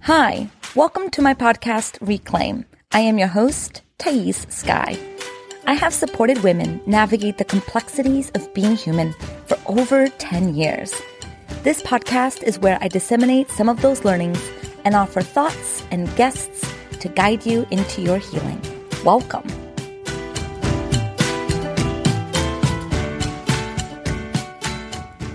Hi, welcome to my podcast, Reclaim. I am your host, Thaís Sky. I have supported women navigate the complexities of being human for over 10 years. This podcast is where I disseminate some of those learnings and offer thoughts and guests to guide you into your healing. Welcome.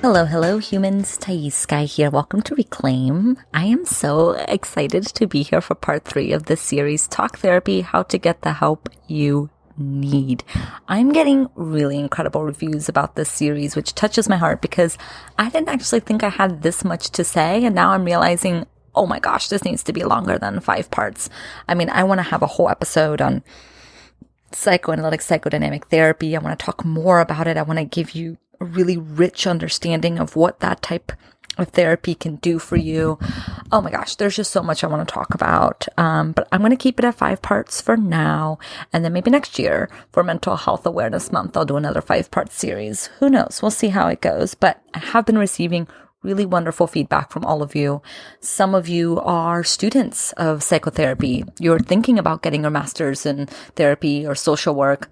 Hello, humans. Thaís Sky here. Welcome to Reclaim. I am so excited to be here for part 3 of this series, Talk Therapy, How to Get the Help You Need. I'm getting really incredible reviews about this series, which touches my heart because I didn't actually think I had this much to say, and now I'm realizing, oh my gosh, this needs to be longer than 5 parts. I mean, I want to have a whole episode on psychoanalytic psychodynamic therapy. I want to talk more about it. I want to give you a really rich understanding of what that type of therapy can do for you. Oh my gosh, there's just so much I want to talk about. But I'm going to keep it at 5 parts for now. And then maybe next year for Mental Health Awareness Month, I'll do another 5-part series. Who knows? We'll see how it goes. But I have been receiving really wonderful feedback from all of you. Some of you are students of psychotherapy. You're thinking about getting your master's in therapy or social work.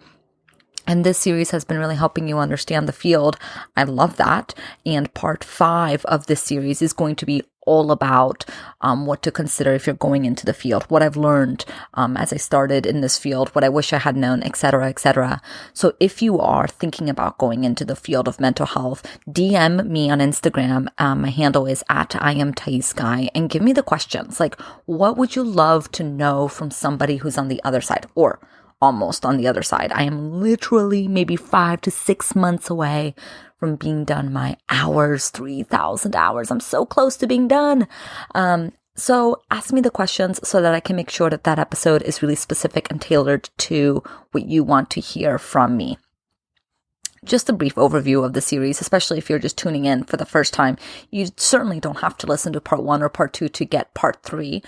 And this series has been really helping you understand the field. I love that. And part 5 of this series is going to be all about what to consider if you're going into the field, what I've learned as I started in this field, what I wish I had known, etc., etc. So if you are thinking about going into the field of mental health, DM me on Instagram. My handle is @IamThaísSky, and give me the questions. Like, what would you love to know from somebody who's on the other side, or almost on the other side? I am literally maybe 5 to 6 months away from being done my hours, 3,000 hours. I'm so close to being done. So ask me the questions so that I can make sure that that episode is really specific and tailored to what you want to hear from me. Just a brief overview of the series, especially if you're just tuning in for the first time. You certainly don't have to listen to part 1 or part 2 to get part 3.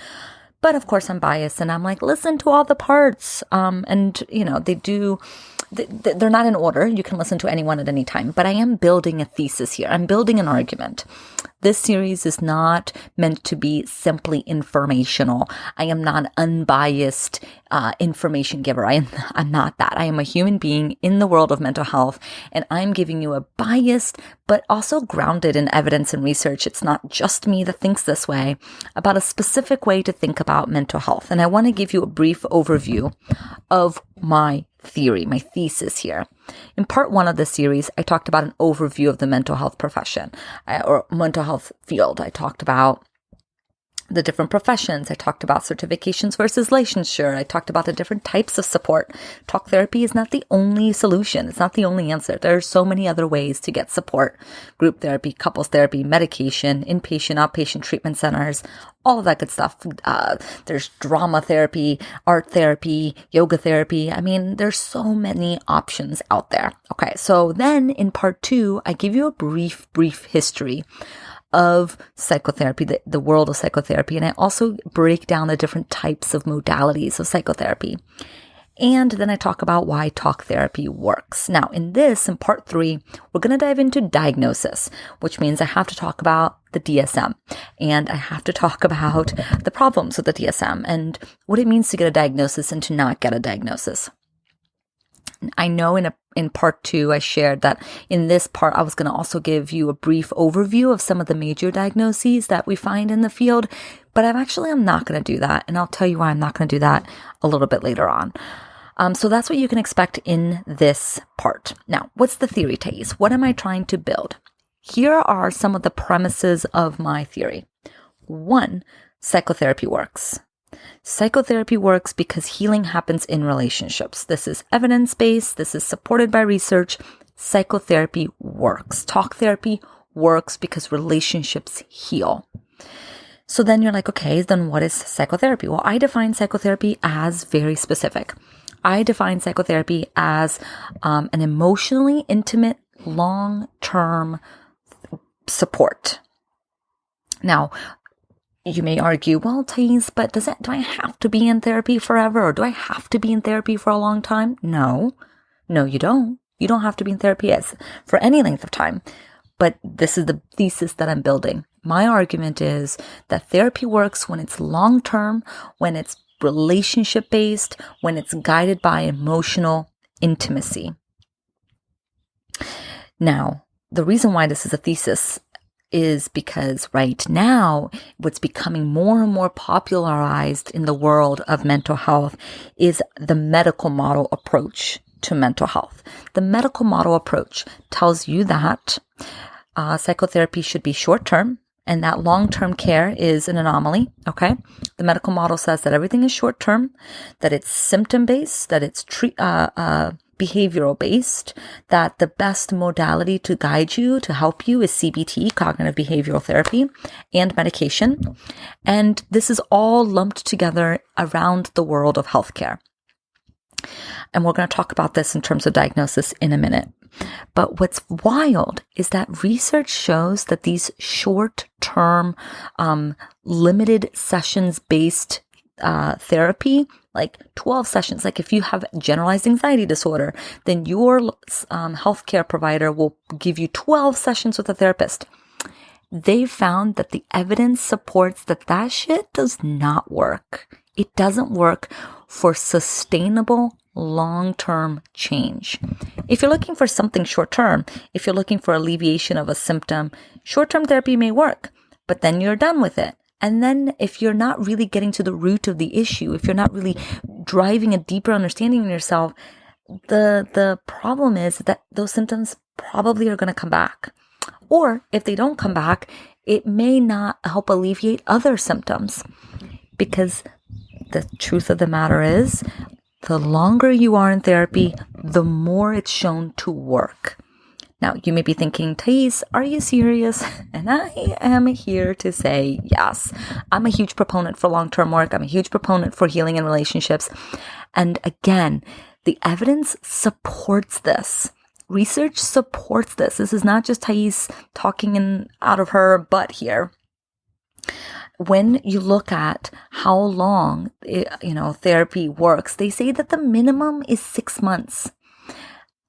But of course, I'm biased and I'm like, listen to all the parts. And, you know, they're not in order. You can listen to any one at any time. But I am building a thesis here. I'm building an argument. This series is not meant to be simply informational. I am not an unbiased information giver. I'm not that. I am a human being in the world of mental health, and I'm giving you a biased, but also grounded in evidence and research. It's not just me that thinks this way, about a specific way to think about mental health. And I want to give you a brief overview of my theory, my thesis here. In part 1 of this series, I talked about an overview of the mental health profession or mental health field. I talked about the different professions. I talked about certifications versus licensure. I talked about the different types of support. Talk therapy is not the only solution. It's not the only answer. There are so many other ways to get support. Group therapy, couples therapy, medication, inpatient, outpatient treatment centers, all of that good stuff. There's drama therapy, art therapy, yoga therapy. I mean, there's so many options out there. Okay, so then in part 2, I give you a brief history of psychotherapy, the world of psychotherapy. And I also break down the different types of modalities of psychotherapy. And then I talk about why talk therapy works. Now, in part 3, we're going to dive into diagnosis, which means I have to talk about the DSM, and I have to talk about the problems with the DSM and what it means to get a diagnosis and to not get a diagnosis. I know in part 2, I shared that in this part, I was going to also give you a brief overview of some of the major diagnoses that we find in the field, but I'm not going to do that. And I'll tell you why I'm not going to do that a little bit later on. So that's what you can expect in this part. Now, what's the theory, Thaís? What am I trying to build? Here are some of the premises of my theory. 1, psychotherapy works. Psychotherapy works because healing happens in relationships. This is evidence-based. This is supported by research. Psychotherapy works. Talk therapy works because relationships heal. So then you're like, okay, then what is psychotherapy? Well, I define psychotherapy as very specific. I define psychotherapy as an emotionally intimate, long-term support. Now, you may argue, well, Thaís, but do I have to be in therapy forever? Or do I have to be in therapy for a long time? No, you don't. You don't have to be in therapy for any length of time. But this is the thesis that I'm building. My argument is that therapy works when it's long-term, when it's relationship-based, when it's guided by emotional intimacy. Now, the reason why this is a thesis is because right now, what's becoming more and more popularized in the world of mental health is the medical model approach to mental health. The medical model approach tells you that psychotherapy should be short-term and that long-term care is an anomaly, okay? The medical model says that everything is short-term, that it's symptom-based, that it's behavioral-based, that the best modality to guide you, to help you is CBT, cognitive behavioral therapy, and medication. And this is all lumped together around the world of healthcare. And we're going to talk about this in terms of diagnosis in a minute. But what's wild is that research shows that these short-term, limited sessions-based therapy, like 12 sessions, like if you have generalized anxiety disorder, then your healthcare provider will give you 12 sessions with a therapist. They found that the evidence supports that shit does not work. It doesn't work for sustainable long-term change. If you're looking for something short-term, if you're looking for alleviation of a symptom, short-term therapy may work, but then you're done with it. And then if you're not really getting to the root of the issue, if you're not really driving a deeper understanding of yourself, the problem is that those symptoms probably are going to come back. Or if they don't come back, it may not help alleviate other symptoms. Because the truth of the matter is, the longer you are in therapy, the more it's shown to work. Now, you may be thinking, Thaís, are you serious? And I am here to say yes. I'm a huge proponent for long-term work. I'm a huge proponent for healing in relationships. And again, the evidence supports this. Research supports this. This is not just Thaís talking out of her butt here. When you look at how long, therapy works, they say that the minimum is 6 months.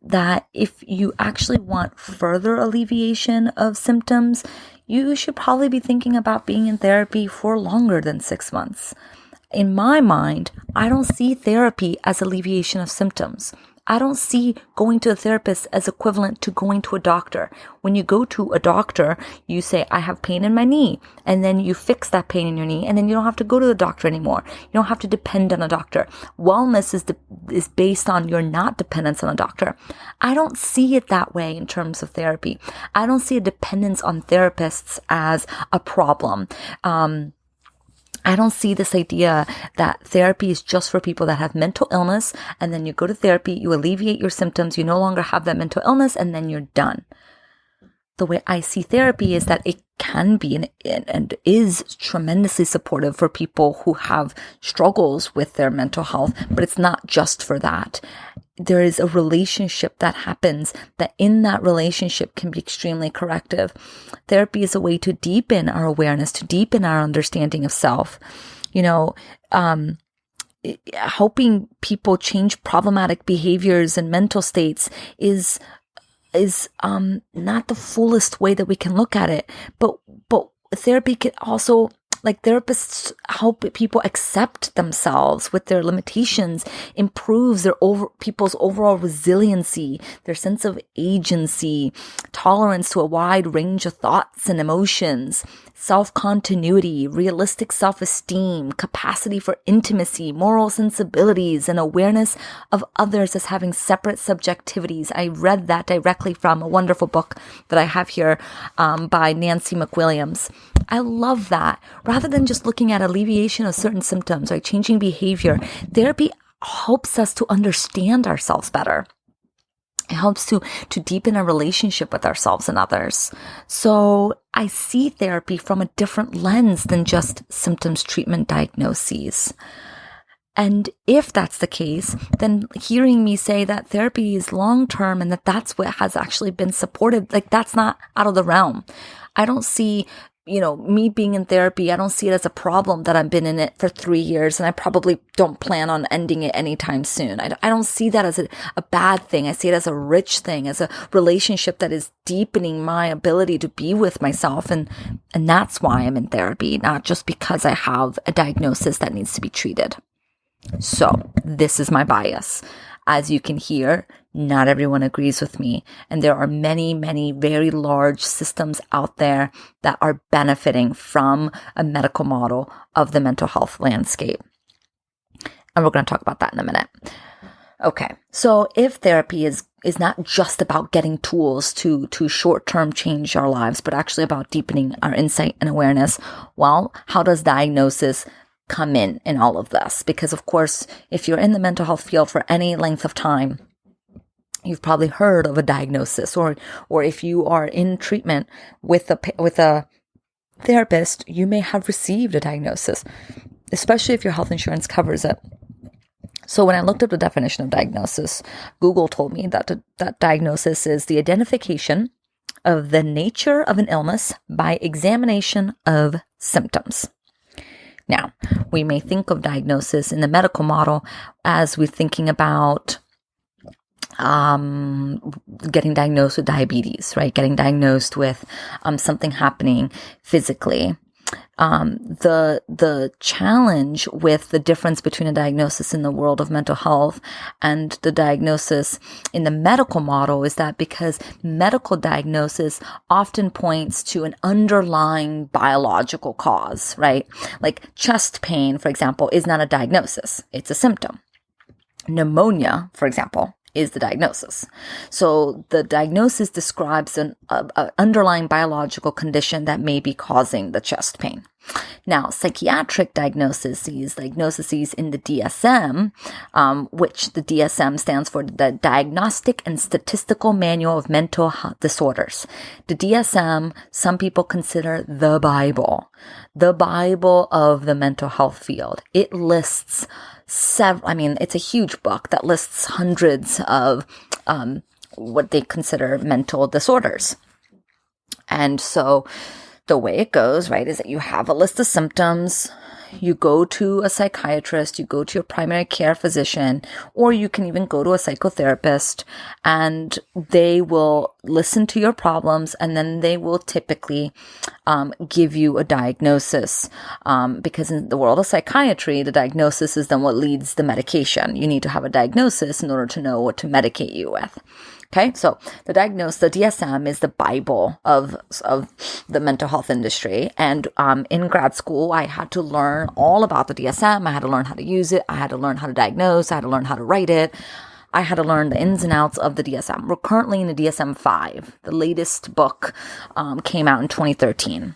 That if you actually want further alleviation of symptoms, you should probably be thinking about being in therapy for longer than 6 months. In my mind, I don't see therapy as alleviation of symptoms. I don't see going to a therapist as equivalent to going to a doctor. When you go to a doctor, you say, I have pain in my knee. And then you fix that pain in your knee. And then you don't have to go to the doctor anymore. You don't have to depend on a doctor. Wellness is based on your not dependence on a doctor. I don't see it that way in terms of therapy. I don't see a dependence on therapists as a problem. I don't see this idea that therapy is just for people that have mental illness, and then you go to therapy, you alleviate your symptoms, you no longer have that mental illness, and then you're done. The way I see therapy is that it can be and is tremendously supportive for people who have struggles with their mental health, but it's not just for that. There is a relationship that happens that in that relationship can be extremely corrective. Therapy is a way to deepen our awareness, to deepen our understanding of self. Helping people change problematic behaviors and mental states is not the fullest way that we can look at it, but therapy can also, like, therapists help people accept themselves with their limitations, improves people's overall resiliency, their sense of agency, tolerance to a wide range of thoughts and emotions, self-continuity, realistic self-esteem, capacity for intimacy, moral sensibilities, and awareness of others as having separate subjectivities. I read that directly from a wonderful book that I have here by Nancy McWilliams. I love that. Rather than just looking at alleviation of certain symptoms or changing behavior, therapy helps us to understand ourselves better. It helps to deepen a relationship with ourselves and others. So I see therapy from a different lens than just symptoms, treatment, diagnoses. And if that's the case, then hearing me say that therapy is long-term and that's what has actually been supported, like, that's not out of the realm. I don't see me being in therapy, I don't see it as a problem that I've been in it for 3 years and I probably don't plan on ending it anytime soon. I don't see that as a bad thing. I see it as a rich thing, as a relationship that is deepening my ability to be with myself. And that's why I'm in therapy, not just because I have a diagnosis that needs to be treated. So this is my bias. As you can hear, not everyone agrees with me. And there are many, many very large systems out there that are benefiting from a medical model of the mental health landscape. And we're going to talk about that in a minute. Okay, so if therapy is not just about getting tools to short-term change our lives, but actually about deepening our insight and awareness, well, how does diagnosis come in all of this? Because of course, if you're in the mental health field for any length of time, you've probably heard of a diagnosis, or if you are in treatment with a therapist, you may have received a diagnosis, especially if your health insurance covers it. So when I looked up the definition of diagnosis, Google told me that diagnosis is the identification of the nature of an illness by examination of symptoms. Now, we may think of diagnosis in the medical model as we're thinking about getting diagnosed with diabetes, right? Getting diagnosed with something happening physically. The challenge with the difference between a diagnosis in the world of mental health and the diagnosis in the medical model is that because medical diagnosis often points to an underlying biological cause, right? Like chest pain, for example, is not a diagnosis. It's a symptom. Pneumonia, for example, is the diagnosis. So the diagnosis describes an underlying biological condition that may be causing the chest pain. Now, psychiatric diagnoses in the DSM, which the DSM stands for the Diagnostic and Statistical Manual of Mental Disorders. The DSM, some people consider the Bible of the mental health field. It lists it's a huge book that lists hundreds of what they consider mental disorders. And so the way it goes, right, is that you have a list of symptoms, you go to a psychiatrist, you go to your primary care physician, or you can even go to a psychotherapist, and they will listen to your problems, and then they will typically give you a diagnosis. Because in the world of psychiatry, the diagnosis is then what leads the medication. You need to have a diagnosis in order to know what to medicate you with. Okay, so the DSM is the Bible of the mental health industry. And in grad school, I had to learn all about the DSM. I had to learn how to use it. I had to learn how to diagnose. I had to learn how to write it. I had to learn the ins and outs of the DSM. We're currently in the Dsm-5. The latest book came out in 2013.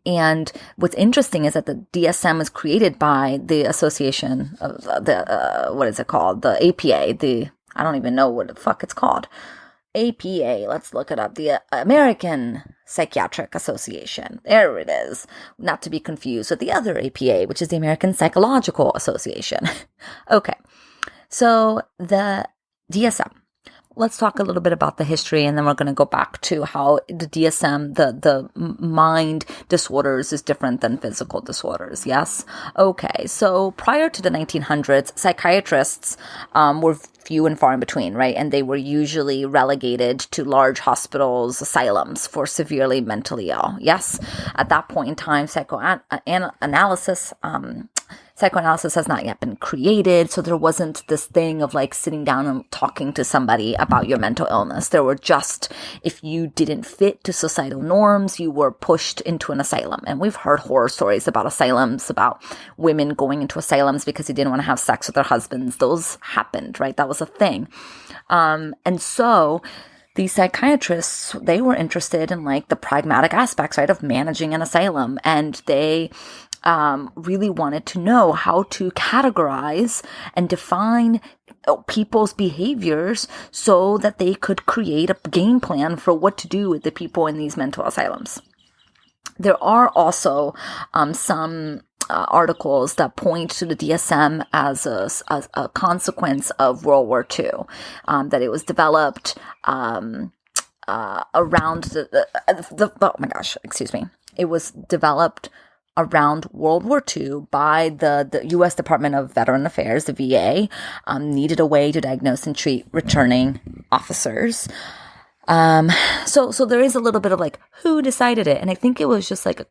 And what's interesting is that the DSM was created by the association of the APA, I don't even know what the fuck it's called. APA, let's look it up. The American Psychiatric Association. There it is. Not to be confused with the other APA, which is the American Psychological Association. Okay. So the DSM. Let's talk a little bit about the history, and then we're going to go back to how the DSM, the mind disorders, is different than physical disorders. Yes? Okay. So prior to the 1900s, psychiatrists were few and far in between, right? And they were usually relegated to large hospitals, asylums for severely mentally ill. Yes? At that point in time, psychoanalysis has not yet been created, so there wasn't this thing of like sitting down and talking to somebody about your mental illness. There were just, if you didn't fit to societal norms, you were pushed into an asylum. And we've heard horror stories about asylums, about women going into asylums because they didn't want to have sex with their husbands. Those happened, right? That was a thing. And so these psychiatrists, they were interested in like the pragmatic aspects, right, of managing an asylum. And they really wanted to know how to categorize and define people's behaviors so that they could create a game plan for what to do with the people in these mental asylums. There are also some articles that point to the DSM as a consequence of World War II, that it was developed around oh my gosh, excuse me. It was developed around World War II by the U.S. Department of Veteran Affairs, the VA, needed a way to diagnose and treat returning officers. So there is a little bit of like, who decided it? And I think it was just like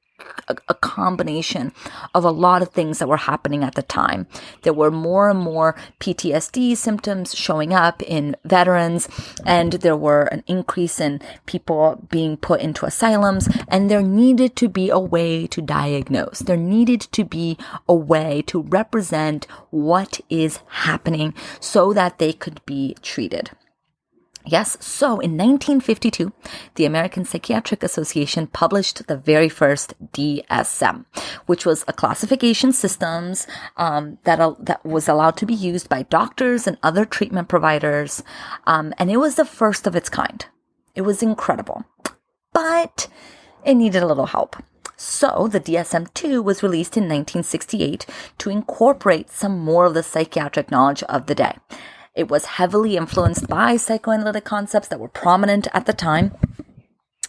a combination of a lot of things that were happening at the time. There were more and more PTSD symptoms showing up in veterans, and there were an increase in people being put into asylums, and there needed to be a way to diagnose. There needed to be a way to represent what is happening so that they could be treated. Yes, so in 1952, the American Psychiatric Association published the very first DSM, which was a classification system that was allowed to be used by doctors and other treatment providers, and it was the first of its kind. It was incredible, but it needed a little help. So the DSM-2 was released in 1968 to incorporate some more of the psychiatric knowledge of the day. It was heavily influenced by psychoanalytic concepts that were prominent at the time,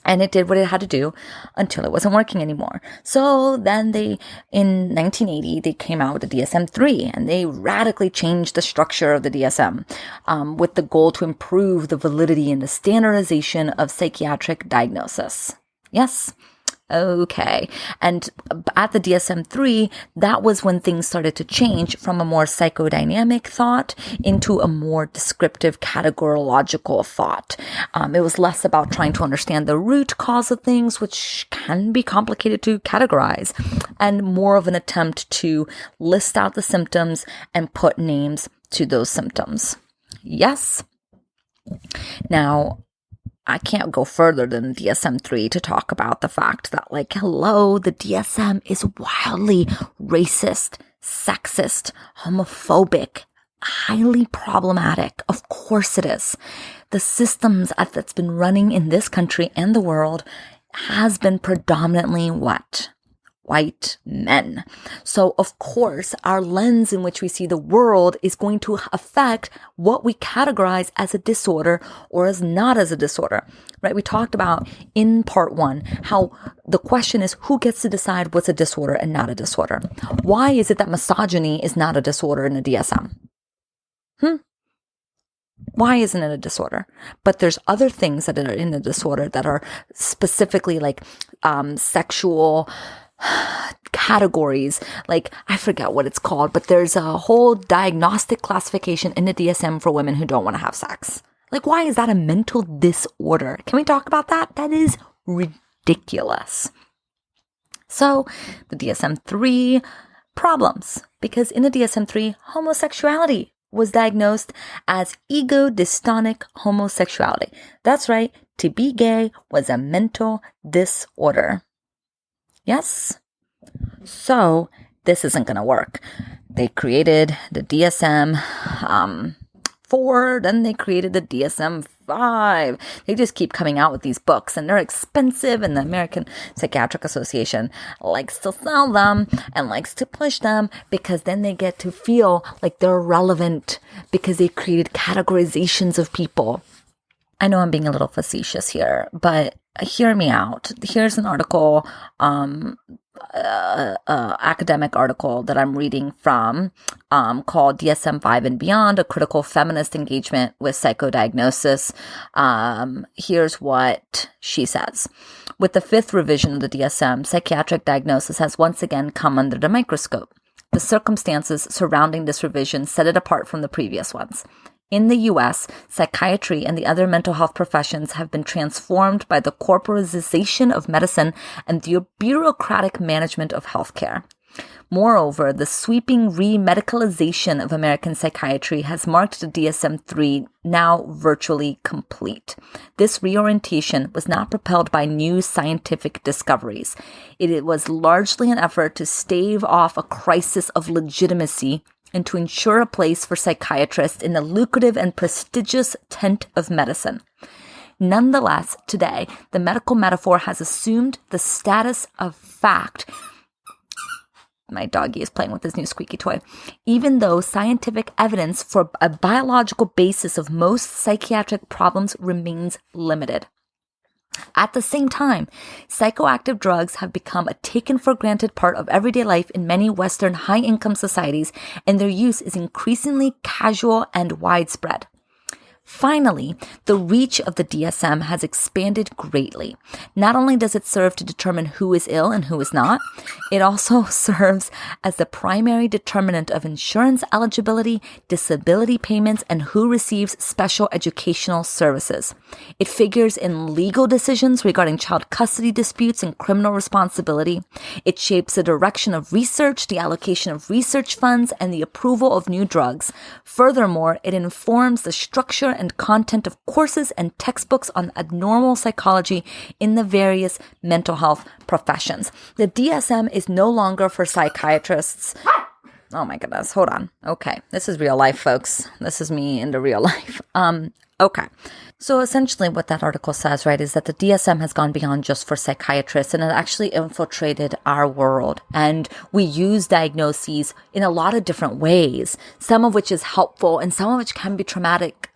and it did what it had to do until it wasn't working anymore. So then in 1980, they came out with the DSM-3, and they radically changed the structure of the DSM with the goal to improve the validity and the standardization of psychiatric diagnosis. Yes. Okay. And at the DSM-3, that was when things started to change from a more psychodynamic thought into a more descriptive categorological thought. It was less about trying to understand the root cause of things, which can be complicated to categorize, and more of an attempt to list out the symptoms and put names to those symptoms. Yes. Now, I can't go further than DSM-3 to talk about the fact that, like, hello, the DSM is wildly racist, sexist, homophobic, highly problematic. Of course it is. The systems that's been running in this country and the world has been predominantly what? White men. So, of course, our lens in which we see the world is going to affect what we categorize as a disorder or as not as a disorder, right? We talked about in part 1 how the question is who gets to decide what's a disorder and not a disorder. Why is it that misogyny is not a disorder in a DSM? Why isn't it a disorder? But there's other things that are in the disorder that are specifically like sexual categories, like I forget what it's called, but there's a whole diagnostic classification in the DSM for women who don't want to have sex. Like, why is that a mental disorder? Can we talk about that? That is ridiculous. So the DSM-3 problems, because in the DSM-3, homosexuality was diagnosed as ego-dystonic homosexuality. That's right. To be gay was a mental disorder. Yes. So this isn't going to work. They created the DSM-4, then they created the DSM-5. They just keep coming out with these books, and they're expensive, and the American Psychiatric Association likes to sell them and likes to push them because then they get to feel like they're relevant because they created categorizations of people. I know I'm being a little facetious here, but hear me out. Here's an article, academic article that I'm reading from, called DSM-5 and Beyond, a critical feminist engagement with psychodiagnosis. Here's what she says. With the 5th revision of the DSM, psychiatric diagnosis has once again come under the microscope. The circumstances surrounding this revision set it apart from the previous ones. In the U.S., psychiatry and the other mental health professions have been transformed by the corporatization of medicine and the bureaucratic management of healthcare. Moreover, the sweeping re-medicalization of American psychiatry has marked the DSM-3 now virtually complete. This reorientation was not propelled by new scientific discoveries. It was largely an effort to stave off a crisis of legitimacy and to ensure a place for psychiatrists in the lucrative and prestigious tent of medicine. Nonetheless, today, the medical metaphor has assumed the status of fact. My doggy is playing with his new squeaky toy. Even though scientific evidence for a biological basis of most psychiatric problems remains limited. At the same time, psychoactive drugs have become a taken-for-granted part of everyday life in many Western high-income societies, and their use is increasingly casual and widespread. Finally, the reach of the DSM has expanded greatly. Not only does it serve to determine who is ill and who is not, it also serves as the primary determinant of insurance eligibility, disability payments, and who receives special educational services. It figures in legal decisions regarding child custody disputes and criminal responsibility. It shapes the direction of research, the allocation of research funds, and the approval of new drugs. Furthermore, it informs the structure and content of courses and textbooks on abnormal psychology in the various mental health professions. The DSM is no longer for psychiatrists. Oh my goodness, hold on. Okay, this is real life, folks. This is me into real life. Okay. So essentially what that article says, right, is that the DSM has gone beyond just for psychiatrists, and it actually infiltrated our world. And we use diagnoses in a lot of different ways, some of which is helpful and some of which can be traumatic,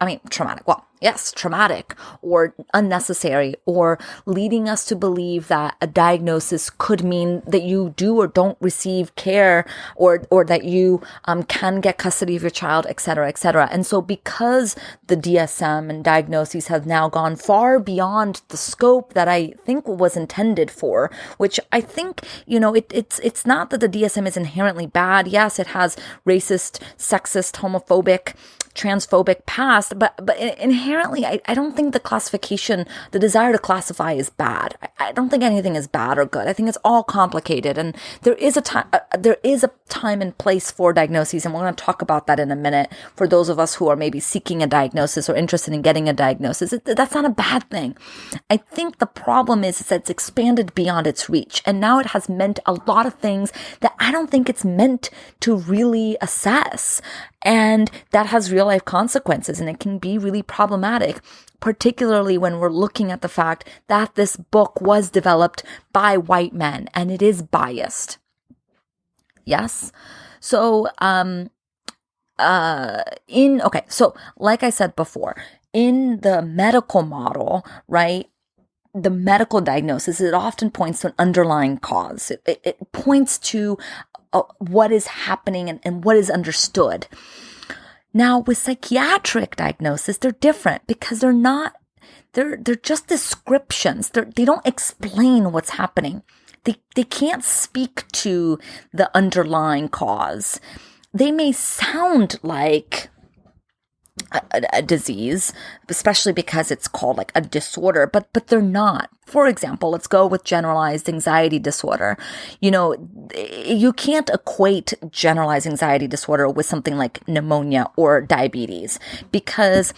or unnecessary, or leading us to believe that a diagnosis could mean that you do or don't receive care, or that you can get custody of your child, et cetera, et cetera. And so because the DSM and diagnoses have now gone far beyond the scope that I think was intended for, which I think, it's not that the DSM is inherently bad. Yes, it has racist, sexist, homophobic, transphobic past, but inherently, I don't think the classification, the desire to classify is bad. I don't think anything is bad or good. I think it's all complicated, and there is a time and place for diagnoses, and we're going to talk about that in a minute. For those of us who are maybe seeking a diagnosis or interested in getting a diagnosis, that's not a bad thing. I think the problem is that it's expanded beyond its reach, and now it has meant a lot of things that I don't think it's meant to really assess. And that has real life consequences, and it can be really problematic, particularly when we're looking at the fact that this book was developed by white men and it is biased. Yes? So, so like I said before, in the medical model, right, the medical diagnosis, it often points to an underlying cause. It points to what is happening and what is understood. Now, with psychiatric diagnosis, they're different because they're just descriptions. They don't explain what's happening. They can't speak to the underlying cause. They may sound like a disease, especially because it's called like a disorder, but they're not. For example, let's go with generalized anxiety disorder. You can't equate generalized anxiety disorder with something like pneumonia or diabetes, because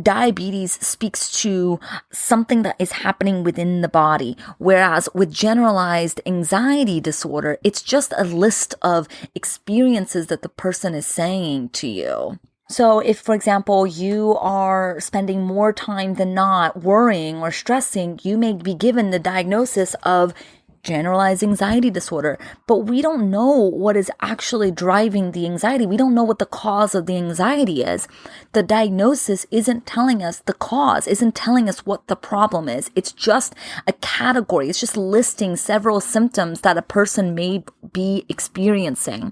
diabetes speaks to something that is happening within the body, whereas with generalized anxiety disorder, it's just a list of experiences that the person is saying to you. So if, for example, you are spending more time than not worrying or stressing, you may be given the diagnosis of generalized anxiety disorder, but we don't know what is actually driving the anxiety. We don't know what the cause of the anxiety is. The diagnosis isn't telling us the cause, isn't telling us what the problem is. It's just a category. It's just listing several symptoms that a person may be experiencing.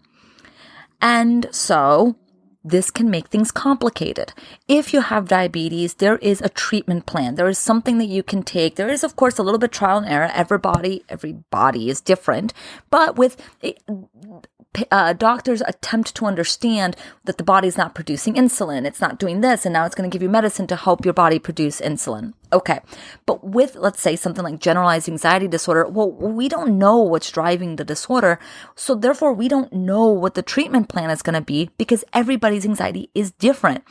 And so this can make things complicated. If you have diabetes, there is a treatment plan. There is something that you can take. There is, of course, a little bit trial and error. Every body is different. But with doctors attempt to understand that the body is not producing insulin. It's not doing this, and now it's going to give you medicine to help your body produce insulin. Okay. But with, let's say, something like generalized anxiety disorder, well, we don't know what's driving the disorder. So therefore, we don't know what the treatment plan is going to be, because everybody's anxiety is different.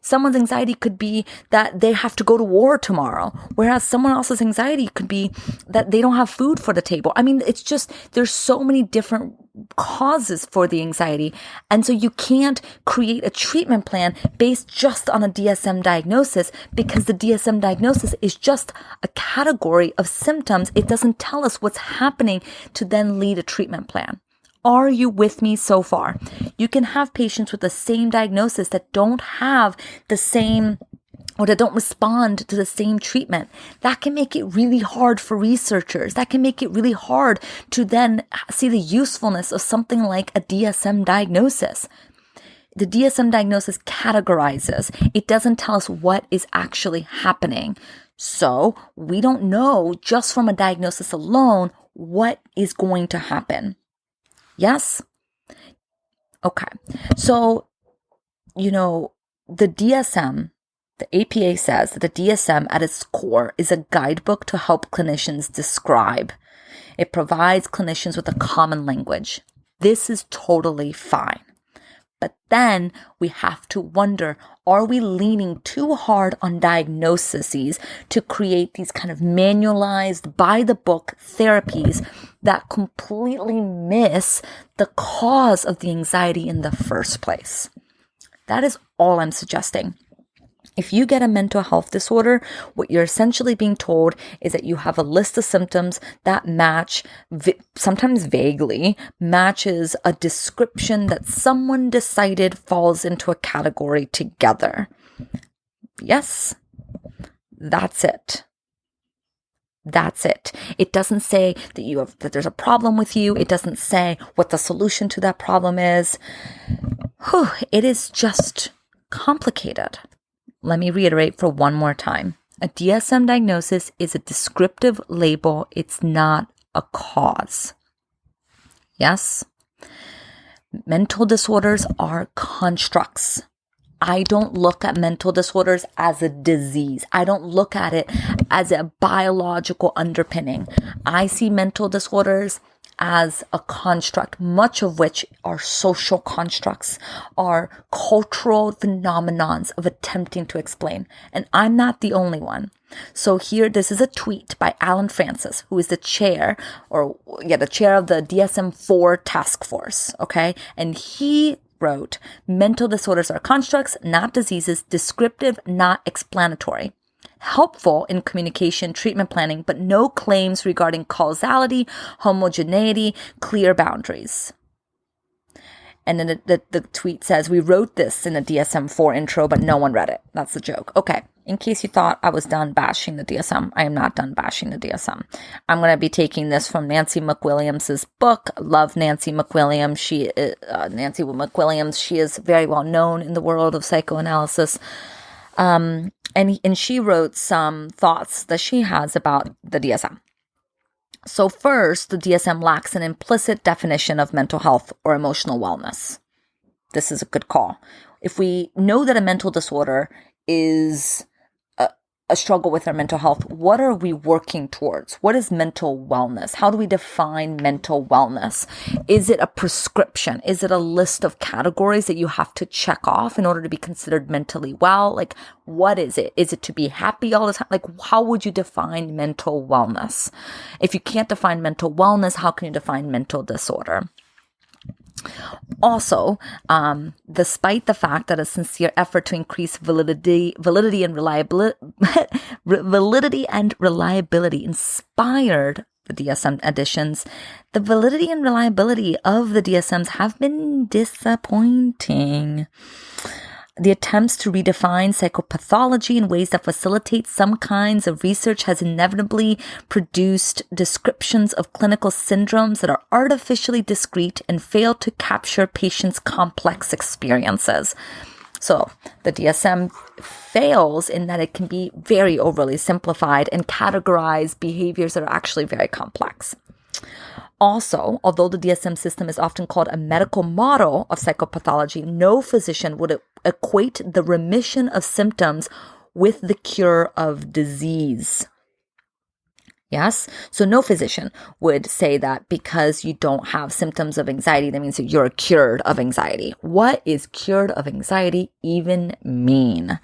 Someone's anxiety could be that they have to go to war tomorrow, whereas someone else's anxiety could be that they don't have food for the table. I mean, it's just, there's so many different causes for the anxiety. And so you can't create a treatment plan based just on a DSM diagnosis, because the DSM diagnosis is just a category of symptoms. It doesn't tell us what's happening to then lead a treatment plan. Are you with me so far? You can have patients with the same diagnosis that don't have the same or that don't respond to the same treatment. That can make it really hard for researchers. That can make it really hard to then see the usefulness of something like a DSM diagnosis. The DSM diagnosis categorizes. It doesn't tell us what is actually happening. So we don't know just from a diagnosis alone what is going to happen. Yes? Okay. So, the DSM, the APA says that the DSM at its core is a guidebook to help clinicians describe. It provides clinicians with a common language. This is totally fine. But then we have to wonder, are we leaning too hard on diagnoses to create these kind of manualized, by-the-book therapies that completely miss the cause of the anxiety in the first place? That is all I'm suggesting. If you get a mental health disorder, what you're essentially being told is that you have a list of symptoms that match, sometimes vaguely, matches a description that someone decided falls into a category together. Yes, that's it. That's it. It doesn't say that there's a problem with you. It doesn't say what the solution to that problem is. It is just complicated. Let me reiterate for one more time. A DSM diagnosis is a descriptive label. It's not a cause. Yes? Mental disorders are constructs. I don't look at mental disorders as a disease. I don't look at it as a biological underpinning. I see mental disorders as a construct, much of which are social constructs, are cultural phenomenons of attempting to explain. And I'm not the only one. So here, this is a tweet by Alan Francis, who is the chair of the Dsm-3 task force. Okay. And he wrote, mental disorders are constructs, not diseases, descriptive, not explanatory. Helpful in communication, treatment planning, but no claims regarding causality, homogeneity, clear boundaries. And then the tweet says, we wrote this in the DSM-4 intro, but no one read it. That's the joke. Okay. In case you thought I was done bashing the DSM, I am not done bashing the DSM. I'm going to be taking this from Nancy McWilliams' book. Love Nancy McWilliams. She is very well known in the world of psychoanalysis. And she wrote some thoughts that she has about the DSM. So first, the DSM lacks an implicit definition of mental health or emotional wellness. This is a good call. If we know that a mental disorder is a struggle with our mental health, what are we working towards? What is mental wellness? How do we define mental wellness? Is it a prescription? Is it a list of categories that you have to check off in order to be considered mentally well? Like, what is it? Is it to be happy all the time? Like, how would you define mental wellness? If you can't define mental wellness, how can you define mental disorder? Also, despite the fact that a sincere effort to increase validity and reliability inspired the DSM editions, the validity and reliability of the DSMs have been disappointing. The attempts to redefine psychopathology in ways that facilitate some kinds of research has inevitably produced descriptions of clinical syndromes that are artificially discrete and fail to capture patients' complex experiences. So the DSM fails in that it can be very overly simplified and categorize behaviors that are actually very complex. Also, although the DSM system is often called a medical model of psychopathology, no physician would equate the remission of symptoms with the cure of disease. Yes? So no physician would say that because you don't have symptoms of anxiety, that means that you're cured of anxiety. What is cured of anxiety even mean?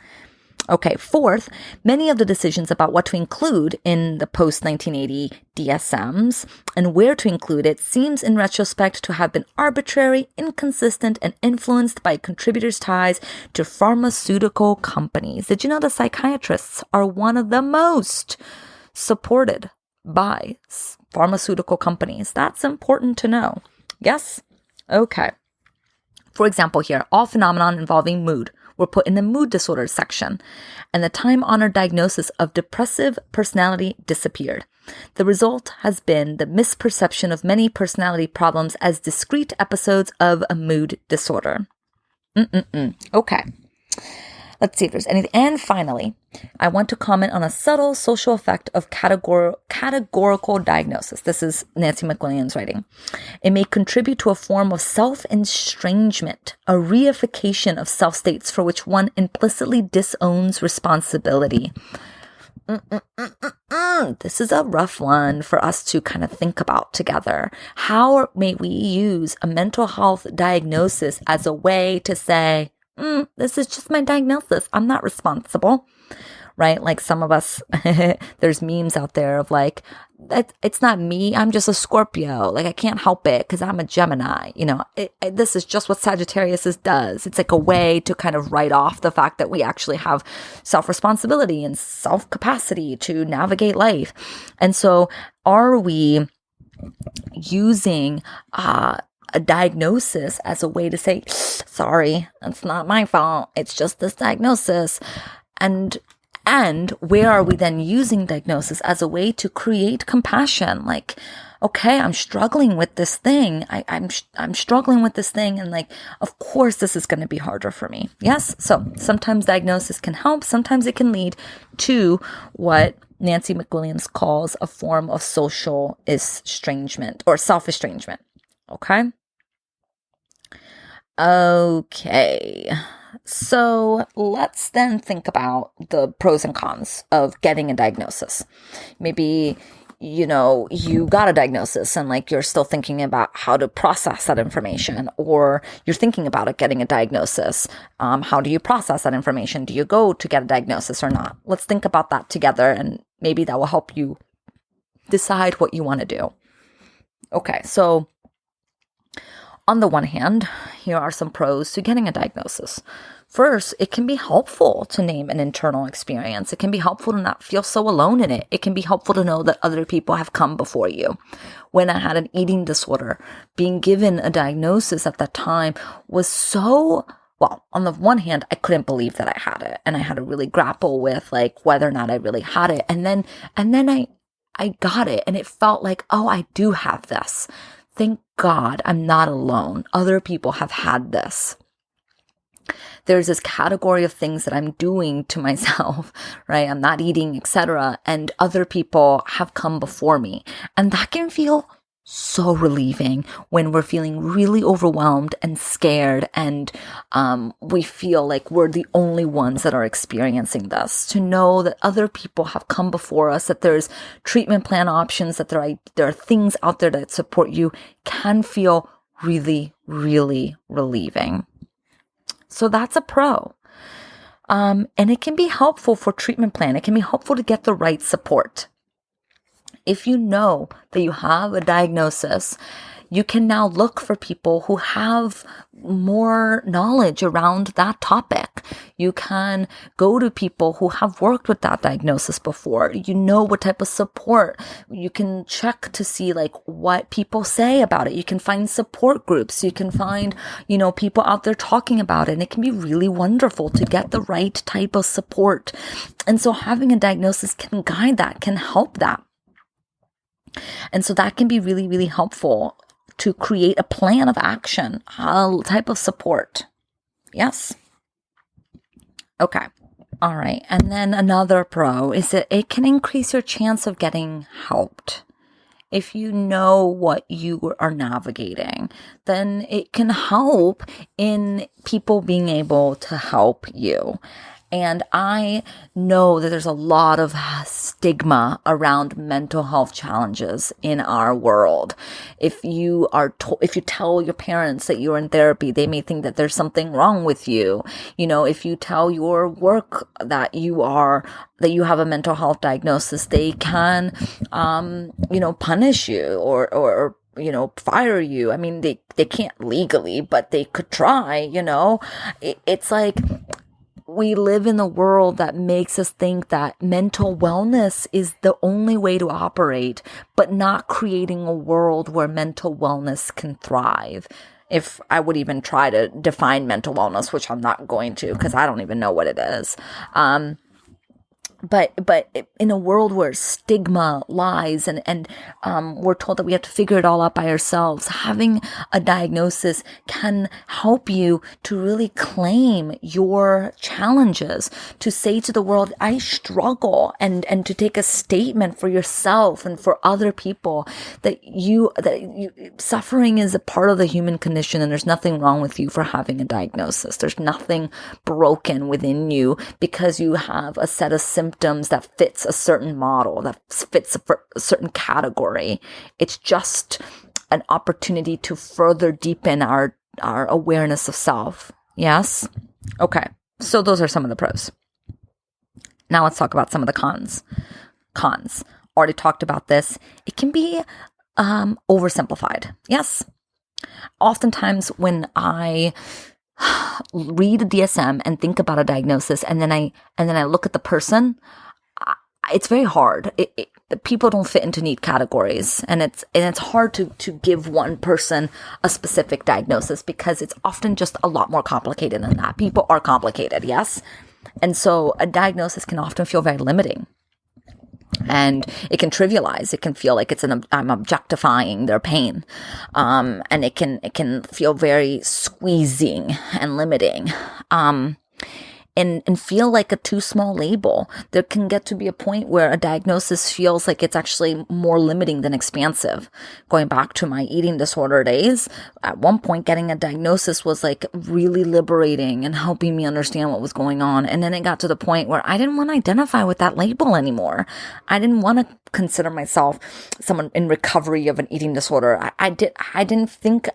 Okay, fourth, many of the decisions about what to include in the post-1980 DSMs and where to include it seems in retrospect to have been arbitrary, inconsistent, and influenced by contributors' ties to pharmaceutical companies. Did you know that psychiatrists are one of the most supported by pharmaceutical companies? That's important to know. Yes? Okay. For example here, all phenomenon involving mood, were put in the mood disorders section, and the time-honored diagnosis of depressive personality disappeared. The result has been the misperception of many personality problems as discrete episodes of a mood disorder. Okay. Let's see if there's anything. And finally, I want to comment on a subtle social effect of categorical diagnosis. This is Nancy McWilliams writing. It may contribute to a form of self-estrangement, a reification of self-states for which one implicitly disowns responsibility. This is a rough one for us to kind of think about together. How may we use a mental health diagnosis as a way to say, this is just my diagnosis. I'm not responsible, right? Like some of us, there's memes out there of like, it's not me. I'm just a Scorpio. Like I can't help it because I'm a Gemini. This is just what Sagittarius does. It's like a way to kind of write off the fact that we actually have self-responsibility and self-capacity to navigate life. And so are we using, a diagnosis as a way to say, sorry, that's not my fault. It's just this diagnosis. And where are we then using diagnosis as a way to create compassion? Like, okay, I'm struggling with this thing. I'm struggling with this thing. And like, of course, this is going to be harder for me. Yes. So sometimes diagnosis can help. Sometimes it can lead to what Nancy McWilliams calls a form of social estrangement or self-estrangement. Okay. So let's then think about the pros and cons of getting a diagnosis. Maybe, you got a diagnosis and like you're still thinking about how to process that information, or you're thinking about it getting a diagnosis. How do you process that information? Do you go to get a diagnosis or not? Let's think about that together, and maybe that will help you decide what you want to do. Okay, so on the one hand, here are some pros to getting a diagnosis. First, it can be helpful to name an internal experience. It can be helpful to not feel so alone in it. It can be helpful to know that other people have come before you. When I had an eating disorder, being given a diagnosis at that time was so, well, on the one hand, I couldn't believe that I had it. And I had to really grapple with like whether or not I really had it. And then I got it, and it felt like, oh, I do have this. Thank God I'm not alone. Other people have had this. There's this category of things that I'm doing to myself, right? I'm not eating, etc. And other people have come before me. And that can feel so relieving when we're feeling really overwhelmed and scared, and we feel like we're the only ones that are experiencing this. To know that other people have come before us, that there's treatment plan options, that there are things out there that support you, can feel really, really relieving. So that's a pro. And it can be helpful for treatment plan. It can be helpful to get the right support. If you know that you have a diagnosis, you can now look for people who have more knowledge around that topic. You can go to people who have worked with that diagnosis before. You know what type of support. You can check to see like what people say about it. You can find support groups. You can find, people out there talking about it. And it can be really wonderful to get the right type of support. And so having a diagnosis can guide that, can help that. And so that can be really, really helpful to create a plan of action, a type of support. Yes. Okay. All right. And then another pro is that it can increase your chance of getting helped. If you know what you are navigating, then it can help in people being able to help you. And I know that there's a lot of stigma around mental health challenges in our world. If you tell your parents that you're in therapy, they may think that there's something wrong with you. If you tell your work that you have a mental health diagnosis, they can, punish you or fire you. I mean, they can't legally, but they could try, It's like, we live in a world that makes us think that mental wellness is the only way to operate, but not creating a world where mental wellness can thrive. if I would even try to define mental wellness, which I'm not going to because I don't even know what it is. But in a world where stigma, lies, and we're told that we have to figure it all out by ourselves, having a diagnosis can help you to really claim your challenges, to say to the world, I struggle, and to take a statement for yourself and for other people that suffering is a part of the human condition, and there's nothing wrong with you for having a diagnosis. There's nothing broken within you because you have a set of symptoms that fits a certain model, that fits a certain category. It's just an opportunity to further deepen our awareness of self. Yes? Okay. So those are some of the pros. Now let's talk about some of the cons. Already talked about this. It can be oversimplified. Yes. Oftentimes when I read a DSM and think about a diagnosis, and then I look at the person, it's very hard. People don't fit into neat categories, and it's hard to give one person a specific diagnosis because it's often just a lot more complicated than that. People are complicated, yes, and so a diagnosis can often feel very limiting. And it can trivialize. It can feel like I'm objectifying their pain. And it can feel very squeezing and limiting. And feel like a too small label. There can get to be a point where a diagnosis feels like it's actually more limiting than expansive. Going back to my eating disorder days, at one point getting a diagnosis was like really liberating and helping me understand what was going on. And then it got to the point where I didn't want to identify with that label anymore. I didn't want to consider myself someone in recovery of an eating disorder. I didn't think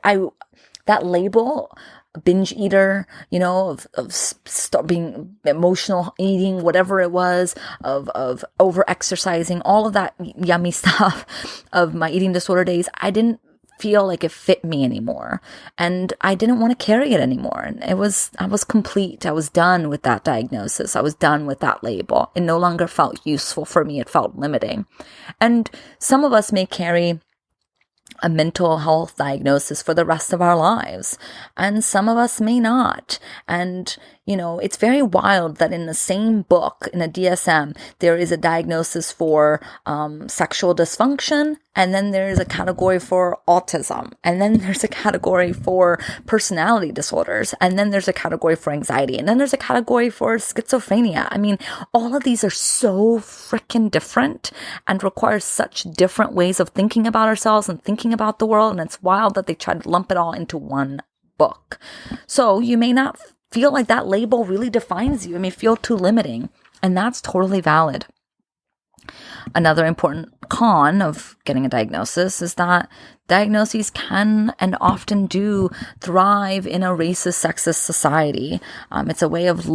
that label, binge eater, of being emotional eating, whatever it was, of over exercising, all of that yummy stuff of my eating disorder days, I didn't feel like it fit me anymore. And I didn't want to carry it anymore. And I was complete. I was done with that diagnosis. I was done with that label. It no longer felt useful for me. It felt limiting. And some of us may carry a mental health diagnosis for the rest of our lives, and some of us may not. And it's very wild that in the same book, in a DSM, there is a diagnosis for sexual dysfunction, and then there is a category for autism, and then there's a category for personality disorders, and then there's a category for anxiety, and then there's a category for schizophrenia. I mean, all of these are so freaking different and require such different ways of thinking about ourselves and thinking about the world, and it's wild that they try to lump it all into one book. So you may not feel like that label really defines you. It may feel too limiting, and that's totally valid. Another important con of getting a diagnosis is that diagnoses can and often do thrive in a racist, sexist society. It's a way of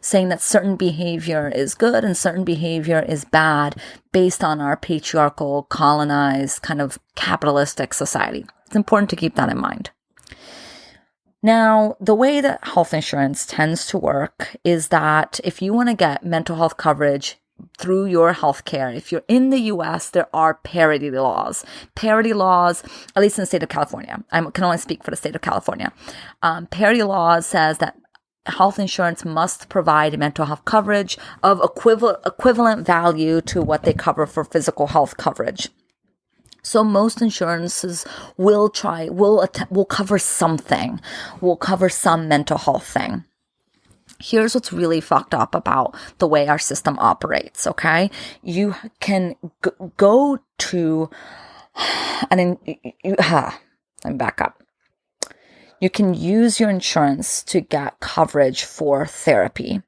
saying that certain behavior is good and certain behavior is bad based on our patriarchal, colonized, kind of capitalistic society. It's important to keep that in mind. Now, the way that health insurance tends to work is that if you want to get mental health coverage through your healthcare, if you're in the US, there are parity laws. Parity laws, at least in the state of California. I can only speak for the state of California. Parity laws says that health insurance must provide mental health coverage of equivalent value to what they cover for physical health coverage. So most insurances will cover something, will cover some mental health thing. Here's what's really fucked up about the way our system operates, okay? You can go to, let me back up. You can use your insurance to get coverage for therapy.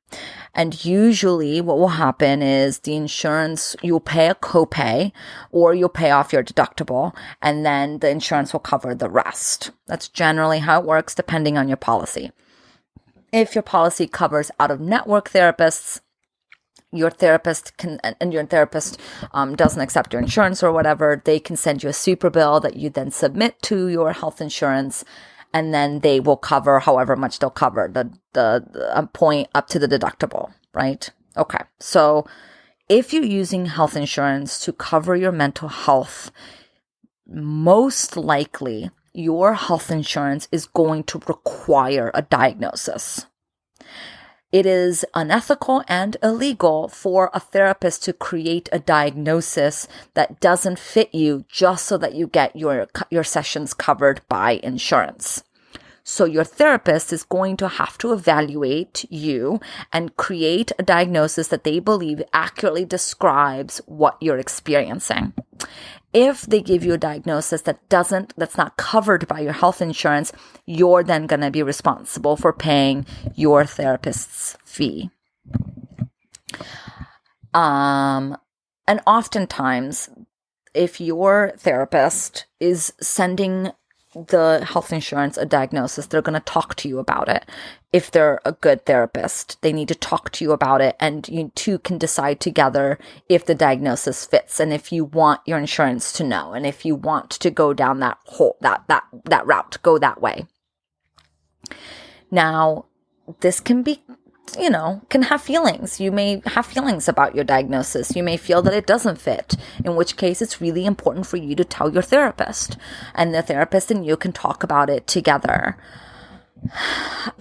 And usually what will happen is the insurance, you'll pay a copay or you'll pay off your deductible, and then the insurance will cover the rest. That's generally how it works depending on your policy. If your policy covers out-of-network therapists, your therapist doesn't accept your insurance or whatever, they can send you a super bill that you then submit to your health insurance, and then they will cover however much they'll cover, the point up to the deductible, right? Okay, so if you're using health insurance to cover your mental health, most likely your health insurance is going to require a diagnosis. It is unethical and illegal for a therapist to create a diagnosis that doesn't fit you just so that you get your sessions covered by insurance. So your therapist is going to have to evaluate you and create a diagnosis that they believe accurately describes what you're experiencing. If they give you a diagnosis that's not covered by your health insurance, you're then going to be responsible for paying your therapist's fee. And oftentimes, if your therapist is sending the health insurance a diagnosis, they're going to talk to you about it. If they're a good therapist, they need to talk to you about it, and you two can decide together if the diagnosis fits and if you want your insurance to know, and if you want to go down that route, go that way. Now, this can be, can have feelings. You may have feelings about your diagnosis. You may feel that it doesn't fit, in which case it's really important for you to tell your therapist, and the therapist and you can talk about it together.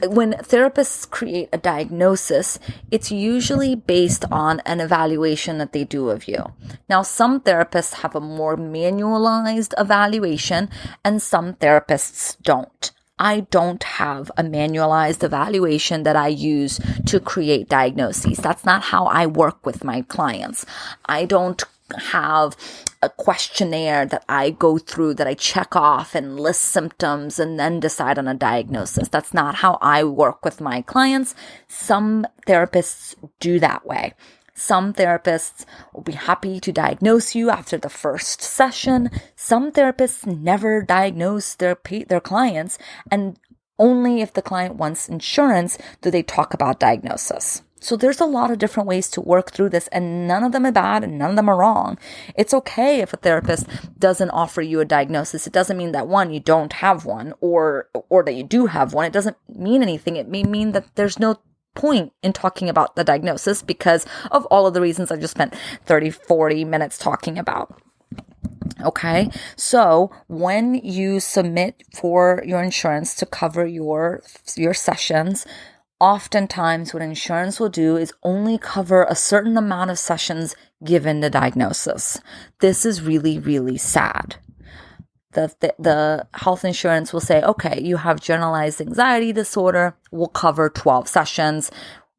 When therapists create a diagnosis, it's usually based on an evaluation that they do of you. Now, some therapists have a more manualized evaluation and some therapists don't. I don't have a manualized evaluation that I use to create diagnoses. That's not how I work with my clients. I don't have a questionnaire that I go through, that I check off and list symptoms and then decide on a diagnosis. That's not how I work with my clients. Some therapists do that way. Some therapists will be happy to diagnose you after the first session. Some therapists never diagnose their clients, and only if the client wants insurance do they talk about diagnosis. So there's a lot of different ways to work through this, and none of them are bad and none of them are wrong. It's okay if a therapist doesn't offer you a diagnosis. It doesn't mean that, one, you don't have one, or that you do have one. It doesn't mean anything. It may mean that there's no point in talking about the diagnosis because of all of the reasons I just spent 30, 40 minutes talking about. Okay, so when you submit for your insurance to cover your sessions, oftentimes what insurance will do is only cover a certain amount of sessions given the diagnosis. This is really, really sad. The health insurance will say, okay, you have generalized anxiety disorder, we'll cover 12 sessions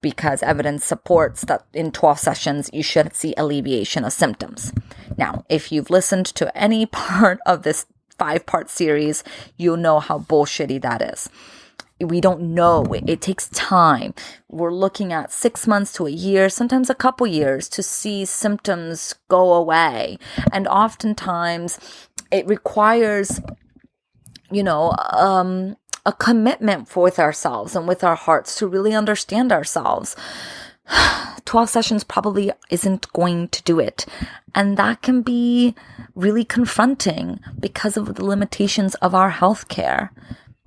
because evidence supports that in 12 sessions you should see alleviation of symptoms. Now, if you've listened to any part of this 5-part series, you'll know how bullshitty that is. We don't know. It takes time. We're looking at 6 months to a year, sometimes a couple years to see symptoms go away. And oftentimes it requires, a commitment with ourselves and with our hearts to really understand ourselves. 12 sessions probably isn't going to do it. And that can be really confronting because of the limitations of our healthcare.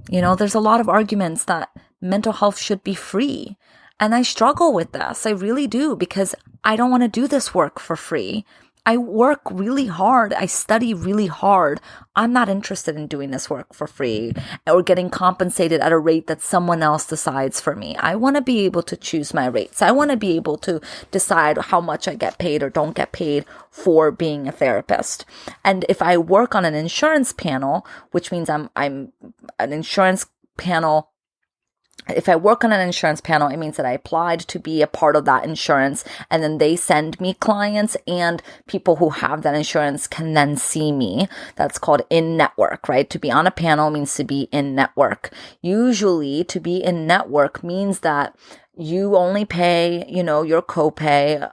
There's a lot of arguments that mental health should be free. And I struggle with this. I really do, because I don't want to do this work for free. I work really hard. I study really hard. I'm not interested in doing this work for free or getting compensated at a rate that someone else decides for me. I want to be able to choose my rates. I want to be able to decide how much I get paid or don't get paid for being a therapist. And if I work on an insurance panel, which means I'm an insurance panel. If I work on an insurance panel, it means that I applied to be a part of that insurance, and then they send me clients, and people who have that insurance can then see me. That's called in-network, right? To be on a panel means to be in-network. Usually, to be in-network means that you only pay, your copay,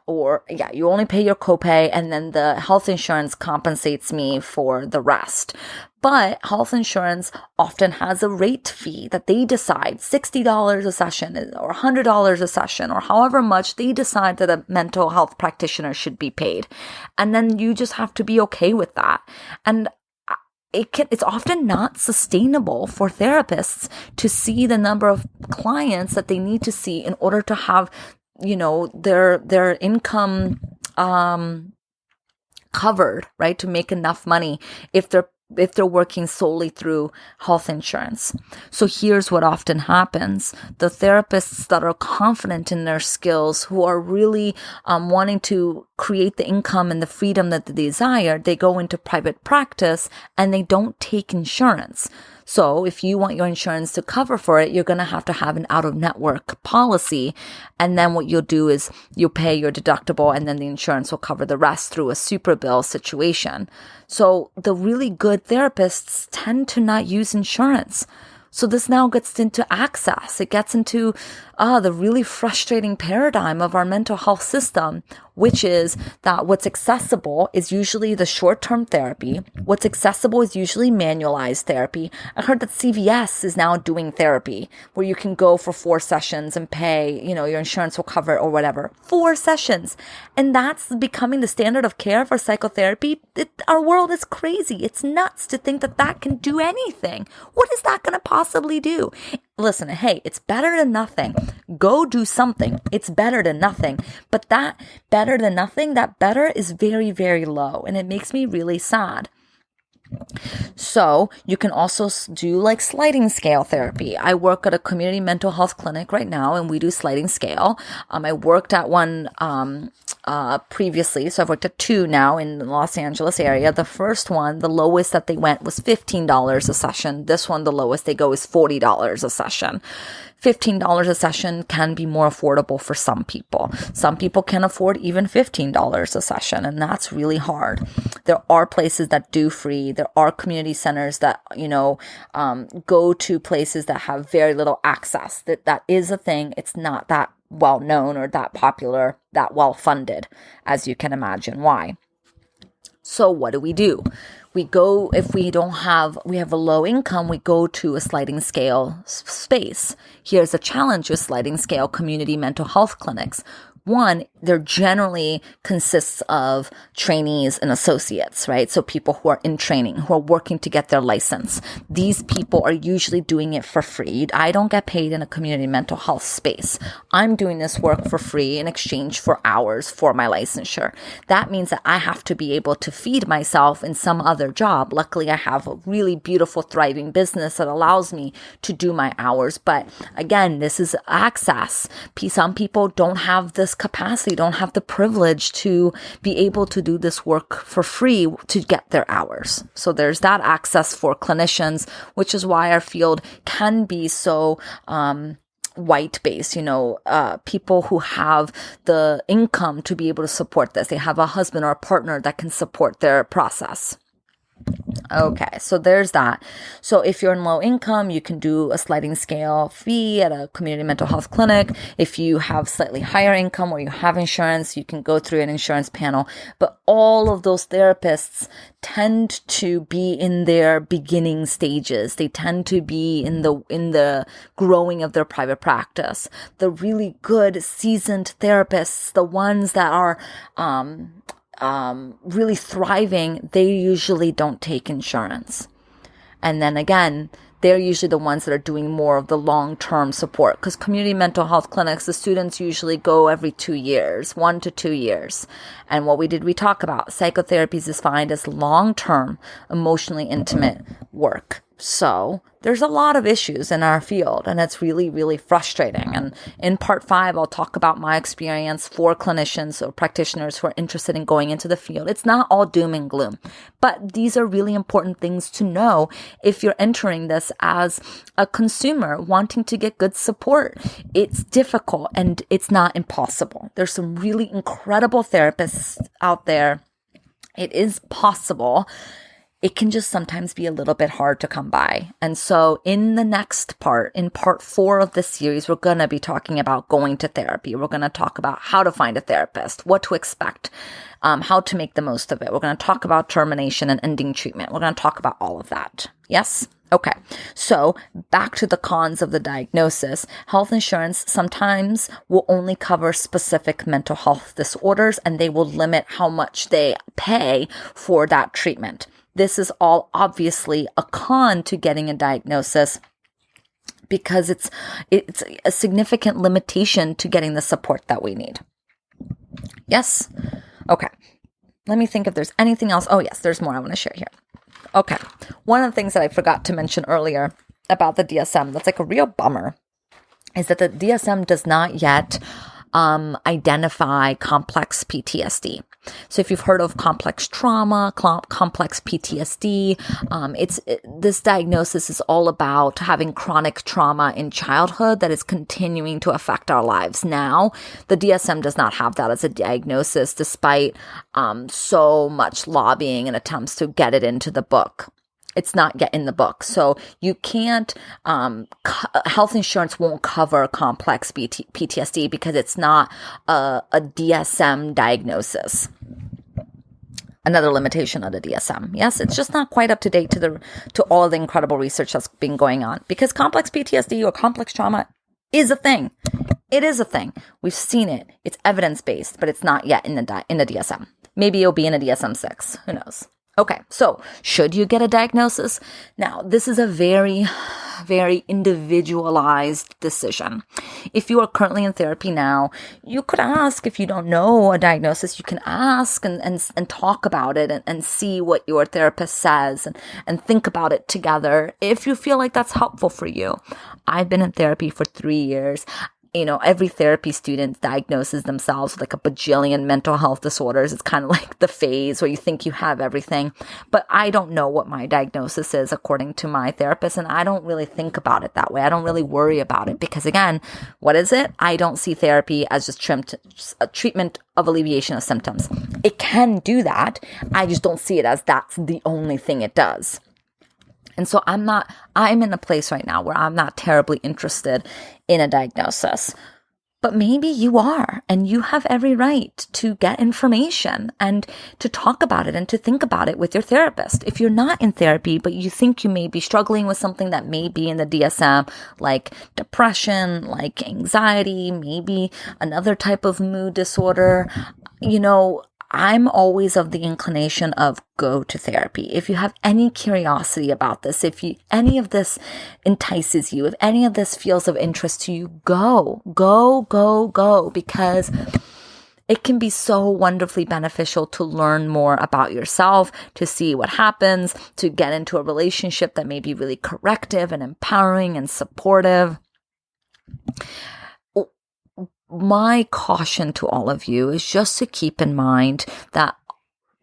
you only pay your copay, and then the health insurance compensates me for the rest. But health insurance often has a rate fee that they decide, $60 a session or $100 a session, or however much they decide that a mental health practitioner should be paid. And then you just have to be okay with that. And it's often not sustainable for therapists to see the number of clients that they need to see in order to have, their income covered, right? To make enough money if they're if they're working solely through health insurance. So here's what often happens. The therapists that are confident in their skills, who are really wanting to create the income and the freedom that they desire, they go into private practice and they don't take insurance. So if you want your insurance to cover for it, you're going to have an out-of-network policy. And then what you'll do is you'll pay your deductible and then the insurance will cover the rest through a super bill situation. So the really good therapists tend to not use insurance. So this now gets into access. It gets into the really frustrating paradigm of our mental health system, which is that what's accessible is usually the short-term therapy. What's accessible is usually manualized therapy. I heard that CVS is now doing therapy where you can go for 4 sessions and pay, your insurance will cover it or whatever. 4 sessions. And that's becoming the standard of care for psychotherapy. Our world is crazy. It's nuts to think that that can do anything. What is that going to possibly do? Listen, hey, it's better than nothing. Go do something. It's better than nothing. But that better than nothing, that better is very, very low. And it makes me really sad. So you can also do like sliding scale therapy. I work at a community mental health clinic right now, and we do sliding scale. I worked at one previously, so I've worked at 2 now in the Los Angeles area. The first one, the lowest that they went was $15 a session. This one, the lowest they go is $40 a session. $15 a session can be more affordable for some people. Some people can afford even $15 a session, and that's really hard. There are places that do free. There are community centers that, go to places that have very little access. That is a thing. It's not that well known or that popular, that well funded, as you can imagine why. So what do? We go, if we have a low income, we go to a sliding scale space. Here's a challenge with sliding scale community mental health clinics. One, they're generally consists of trainees and associates, right? So people who are in training, who are working to get their license. These people are usually doing it for free. I don't get paid in a community mental health space. I'm doing this work for free in exchange for hours for my licensure. That means that I have to be able to feed myself in some other job. Luckily, I have a really beautiful, thriving business that allows me to do my hours. But again, this is access. Some people don't have this capacity, don't have the privilege to be able to do this work for free to get their hours. So there's that access for clinicians, which is why our field can be so white-based, people who have the income to be able to support this. They have a husband or a partner that can support their process. Okay, so there's that. So if you're in low income, you can do a sliding scale fee at a community mental health clinic. If you have slightly higher income or you have insurance, you can go through an insurance panel. But all of those therapists tend to be in their beginning stages. They tend to be in the growing of their private practice. The really good seasoned therapists, the ones that are really thriving, they usually don't take insurance. And then again, they're usually the ones that are doing more of the long-term support, because community mental health clinics, the students usually go every 2 years, 1 to 2 years. And what we talk about? Psychotherapy is defined as long-term, emotionally intimate work. So there's a lot of issues in our field, and it's really, really frustrating. And in part 5, I'll talk about my experience for clinicians or practitioners who are interested in going into the field. It's not all doom and gloom, but these are really important things to know if you're entering this as a consumer wanting to get good support. It's difficult and it's not impossible. There's some really incredible therapists out there. It is possible. It can just sometimes be a little bit hard to come by. And so in the next part, in part 4 of this series, we're going to be talking about going to therapy. We're going to talk about how to find a therapist, what to expect, how to make the most of it. We're going to talk about termination and ending treatment. We're going to talk about all of that. Yes? Okay. So back to the cons of the diagnosis. Health insurance sometimes will only cover specific mental health disorders, and they will limit how much they pay for that treatment. This is all obviously a con to getting a diagnosis because it's a significant limitation to getting the support that we need. Yes? Okay. Let me think if there's anything else. Oh, yes, there's more I want to share here. Okay. One of the things that I forgot to mention earlier about the DSM that's like a real bummer is that the DSM does not yet identify complex PTSD. So if you've heard of complex trauma, complex PTSD, this diagnosis is all about having chronic trauma in childhood that is continuing to affect our lives now. The DSM does not have that as a diagnosis, despite so much lobbying and attempts to get it into the book. It's not yet in the book. So you can't, health insurance won't cover complex PTSD because it's not a DSM diagnosis. Another limitation of the DSM. Yes, it's just not quite up to date to all the incredible research that's been going on, because complex PTSD or complex trauma is a thing. It is a thing. We've seen it. It's evidence-based, but it's not yet in the DSM. Maybe it'll be in a DSM-6. Who knows? Okay, so should you get a diagnosis? Now, this is a very, very individualized decision. If you are currently in therapy now, you could ask. If you don't know a diagnosis, you can ask and talk about it and see what your therapist says and think about it together if you feel like that's helpful for you. I've been in therapy for 3 years. Every therapy student diagnoses themselves with like a bajillion mental health disorders. It's kind of like the phase where you think you have everything. But I don't know what my diagnosis is according to my therapist, and I don't really think about it that way. I don't really worry about it because, again, what is it? I don't see therapy as just a treatment of alleviation of symptoms. It can do that. I just don't see it as that's the only thing it does. And so I'm in a place right now where I'm not terribly interested in a diagnosis. But maybe you are, and you have every right to get information and to talk about it and to think about it with your therapist. If you're not in therapy, but you think you may be struggling with something that may be in the DSM, like depression, like anxiety, maybe another type of mood disorder, I'm always of the inclination of go to therapy. If you have any curiosity about this, if any of this entices you, if any of this feels of interest to you, go, because it can be so wonderfully beneficial to learn more about yourself, to see what happens, to get into a relationship that may be really corrective and empowering and supportive. My caution to all of you is just to keep in mind that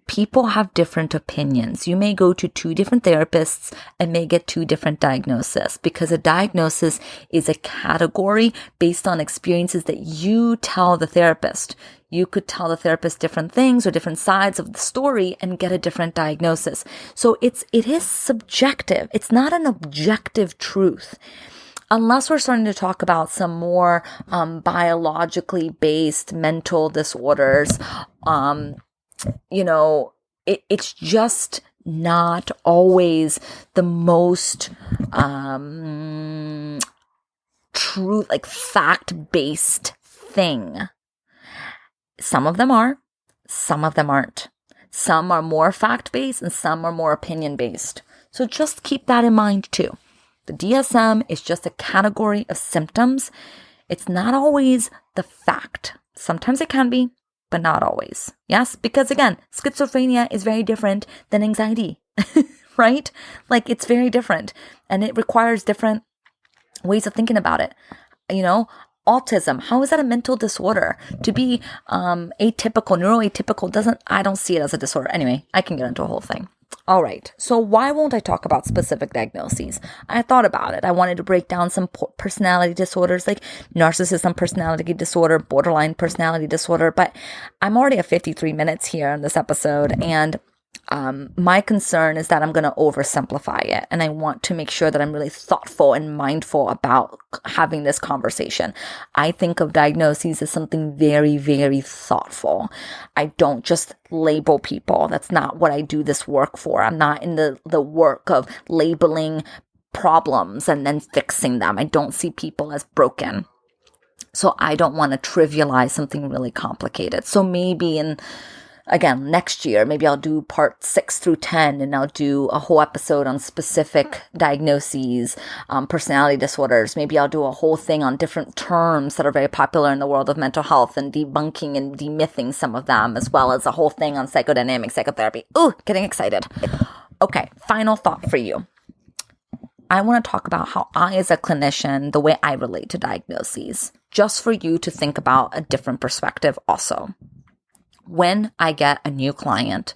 people have different opinions. You may go to 2 different therapists and may get 2 different diagnoses, because a diagnosis is a category based on experiences that you tell the therapist. You could tell the therapist different things or different sides of the story and get a different diagnosis. So it is subjective. It's not an objective truth. Unless we're starting to talk about some more biologically based mental disorders, it's just not always the most true, like fact-based thing. Some of them are, some of them aren't. Some are more fact-based and some are more opinion-based. So just keep that in mind too. The DSM is just a category of symptoms. It's not always the fact. Sometimes it can be, but not always. Yes? Because again, schizophrenia is very different than anxiety, right? Like it's very different and it requires different ways of thinking about it. Autism, how is that a mental disorder? To be atypical, neuroatypical I don't see it as a disorder. Anyway, I can get into a whole thing. All right. So why won't I talk about specific diagnoses? I thought about it. I wanted to break down some personality disorders like narcissism personality disorder, borderline personality disorder, but I'm already at 53 minutes here in this episode, and my concern is that I'm going to oversimplify it, and I want to make sure that I'm really thoughtful and mindful about having this conversation. I think of diagnoses as something very, very thoughtful. I don't just label people. That's not what I do this work for. I'm not in the work of labeling problems and then fixing them. I don't see people as broken. So I don't want to trivialize something really complicated. So maybe again, next year, maybe I'll do part 6 through 10, and I'll do a whole episode on specific diagnoses, personality disorders. Maybe I'll do a whole thing on different terms that are very popular in the world of mental health and debunking and demything some of them, as well as a whole thing on psychodynamic psychotherapy. Ooh, getting excited. Okay, final thought for you. I want to talk about how I, as a clinician, the way I relate to diagnoses, just for you to think about a different perspective also. When I get a new client,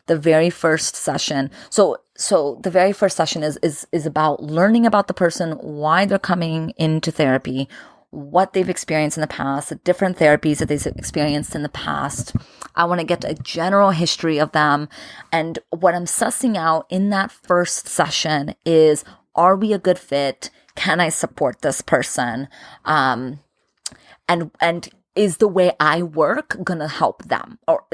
the very first session, so the very first session is about learning about the person, why they're coming into therapy, what they've experienced in the past, the different therapies that they've experienced in the past. I want to get a general history of them. And what I'm sussing out in that first session is, are we a good fit? Can I support this person? And is the way I work going to help them? Or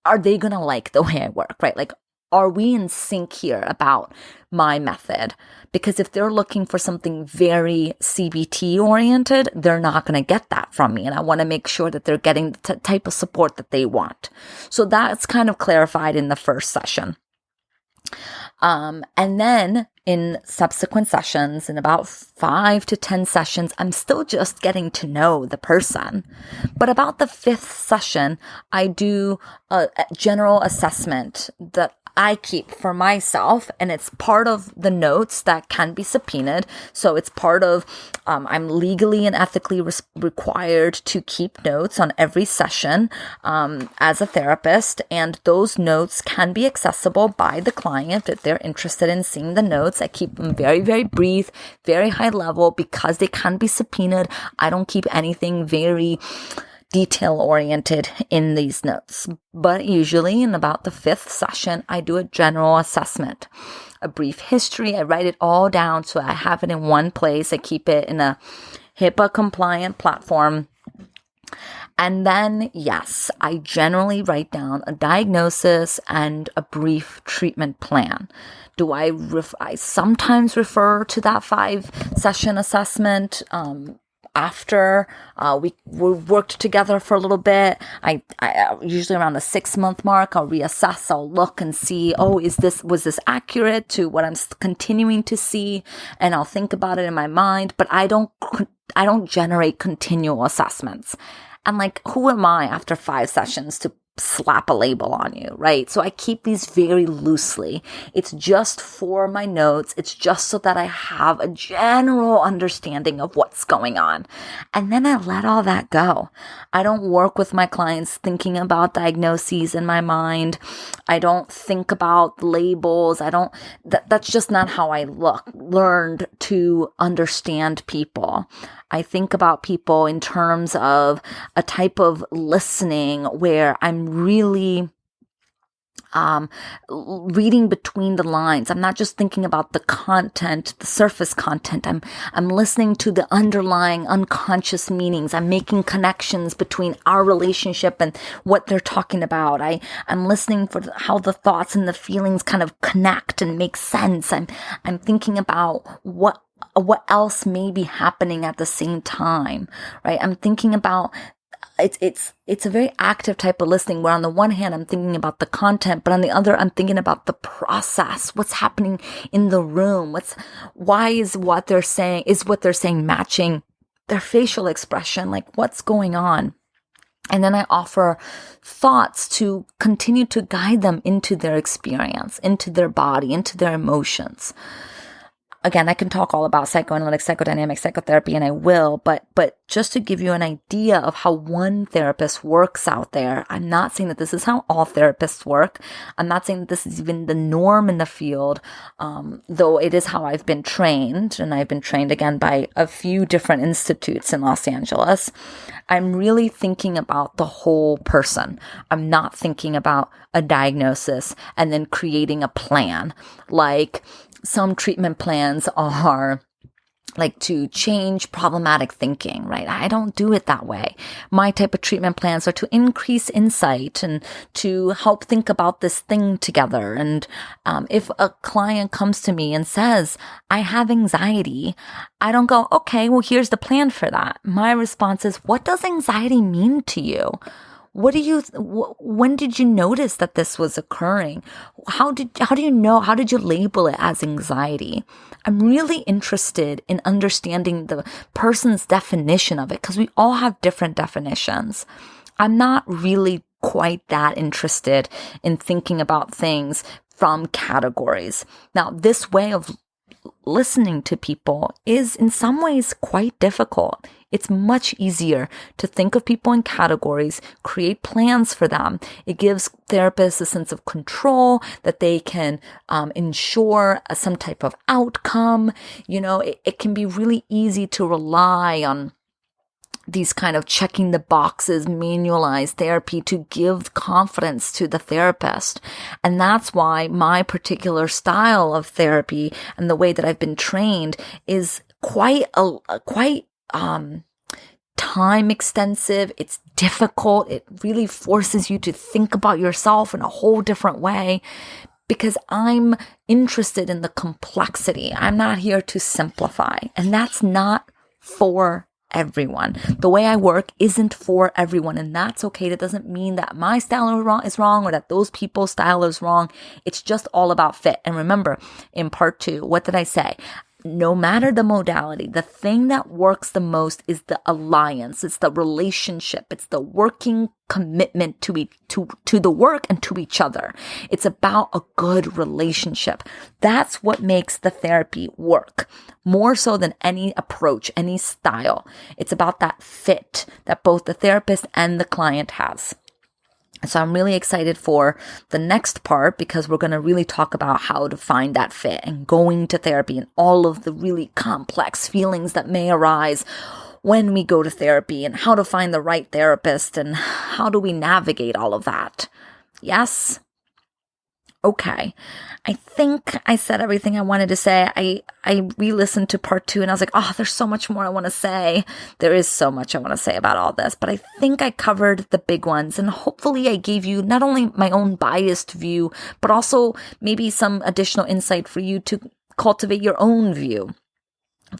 are they going to like the way I work, right? Like, are we in sync here about my method? Because if they're looking for something very CBT oriented, they're not going to get that from me. And I want to make sure that they're getting the type of support that they want. So that's kind of clarified in the first session. And then in subsequent sessions, in about 5 to 10 sessions, I'm still just getting to know the person. But about the 5th session, I do a general assessment that I keep for myself, and it's part of the notes that can be subpoenaed. So it's part of, I'm legally and ethically required to keep notes on every session as a therapist, and those notes can be accessible by the client if they're interested in seeing the notes. I keep them very, very brief, very high level, because they can be subpoenaed. I don't keep anything very detail oriented in these notes. But usually in about the 5th session, I do a general assessment, a brief history. I write it all down so I have it in one place. I keep it in a HIPAA compliant platform. And then, yes, I generally write down a diagnosis and a brief treatment plan. Do I sometimes refer to that 5-session assessment, after we worked together for a little bit. I usually around the 6-month mark, I'll reassess, I'll look and see, was this accurate to what I'm continuing to see? And I'll think about it in my mind, but I don't generate continual assessments. And like, who am I after 5 sessions to slap a label on you, right? So I keep these very loosely. It's just for my notes. It's just so that I have a general understanding of what's going on. And then I let all that go. I don't work with my clients thinking about diagnoses in my mind. I don't think about labels. That's just not how I learned to understand people. I think about people in terms of a type of listening where I'm really reading between the lines. I'm not just thinking about the content, the surface content. I'm listening to the underlying unconscious meanings. I'm making connections between our relationship and what they're talking about. I'm listening for how the thoughts and the feelings kind of connect and make sense. I'm thinking about what else may be happening at the same time, right? I'm thinking about it's a very active type of listening where on the one hand, I'm thinking about the content, but on the other, I'm thinking about the process. What's happening in the room? Why is what they're saying matching their facial expression? Like, what's going on? And then I offer thoughts to continue to guide them into their experience, into their body, into their emotions. Again, I can talk all about psychoanalytic, psychodynamic, psychotherapy, and I will, but just to give you an idea of how one therapist works out there, I'm not saying that this is how all therapists work. I'm not saying that this is even the norm in the field, though it is how I've been trained, and I've been trained again by a few different institutes in Los Angeles. I'm really thinking about the whole person. I'm not thinking about a diagnosis and then creating a plan. Like, some treatment plans are like to change problematic thinking, right? I don't do it that way. My type of treatment plans are to increase insight and to help think about this thing together. And if a client comes to me and says, I have anxiety, I don't go, okay, well, here's the plan for that. My response is, what does anxiety mean to you? When did you notice that this was occurring? How did you label it as anxiety? I'm really interested in understanding the person's definition of it, because we all have different definitions. I'm not really quite that interested in thinking about things from categories. Now, this way of listening to people is in some ways quite difficult. It's much easier to think of people in categories, create plans for them. It gives therapists a sense of control that they can ensure some type of outcome. It can be really easy to rely on these kind of checking the boxes, manualized therapy to give confidence to the therapist. And that's why my particular style of therapy and the way that I've been trained is quite time extensive. It's difficult. It really forces you to think about yourself in a whole different way, because I'm interested in the complexity. I'm not here to simplify, and that's not for everyone. The way I work isn't for everyone, and that's okay. That doesn't mean that my style is wrong or that those people's style is wrong. It's just all about fit. And remember, in part 2, what did I say? No matter the modality, the thing that works the most is the alliance. It's the relationship. It's the working commitment to the work and to each other. It's about a good relationship. That's what makes the therapy work, more so than any approach, any style. It's about that fit that both the therapist and the client has. So I'm really excited for the next part, because we're going to really talk about how to find that fit and going to therapy and all of the really complex feelings that may arise when we go to therapy, and how to find the right therapist and how do we navigate all of that. Yes? Okay. I think I said everything I wanted to say. I re-listened to part 2 and I was like, oh, there's so much more I want to say. There is so much I want to say about all this, but I think I covered the big ones, and hopefully I gave you not only my own biased view, but also maybe some additional insight for you to cultivate your own view,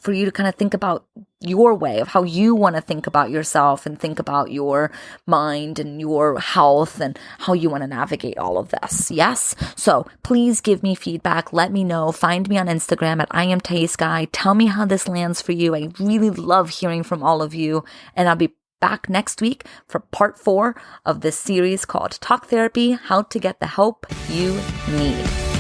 for you to kind of think about your way of how you want to think about yourself and think about your mind and your health and how you want to navigate all of this. Yes? So please give me feedback. Let me know. Find me on Instagram at I am Thaís Guy. Tell me how this lands for you. I really love hearing from all of you. And I'll be back next week for part 4 of this series called Talk Therapy, How to Get the Help You Need.